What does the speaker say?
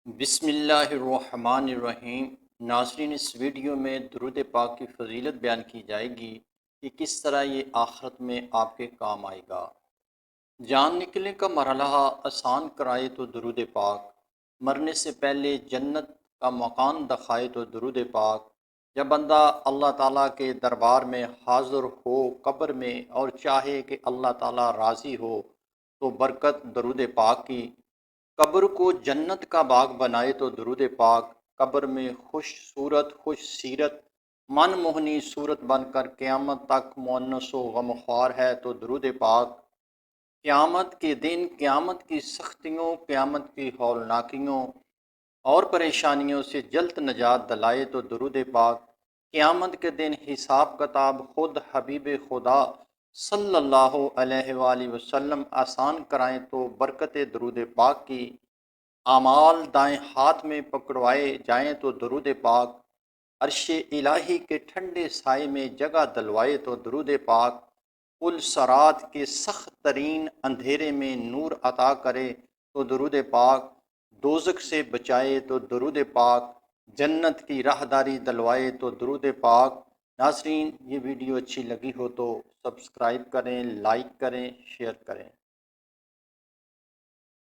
بسم اللہ الرحمن الرحیم۔ ناظرین، اس ویڈیو میں درود پاک کی فضیلت بیان کی جائے گی کہ کس طرح یہ آخرت میں آپ کے کام آئے گا۔ جان نکلنے کا مرحلہ آسان کرائے تو درود پاک، مرنے سے پہلے جنت کا مکان دکھائے تو درود پاک، جب بندہ اللہ تعالیٰ کے دربار میں حاضر ہو قبر میں اور چاہے کہ اللہ تعالیٰ راضی ہو تو برکت درود پاک کی، قبر کو جنت کا باغ بنائے تو درود پاک، قبر میں خوش صورت خوش سیرت من موہنی صورت بن کر قیامت تک مونس و غمخوار ہے تو درود پاک، قیامت کے دن قیامت کی سختیوں، قیامت کی ہولناکیوں اور پریشانیوں سے جلد نجات دلائے تو درود پاک، قیامت کے دن حساب کتاب خود حبیب خدا صلی اللہ علیہ وآلہ وسلم آسان کرائیں تو برکت درود پاک کی، اعمال دائیں ہاتھ میں پکڑوائے جائیں تو درود پاک، عرش الہی کے ٹھنڈے سائے میں جگہ دلوائے تو درود پاک، پل صراط کے سخت ترین اندھیرے میں نور عطا کرے تو درود پاک، دوزخ سے بچائے تو درود پاک، جنت کی راہداری دلوائے تو درود پاک۔ ناظرین، یہ ویڈیو اچھی لگی ہو تو سبسکرائب کریں، لائک کریں، شیئر کریں۔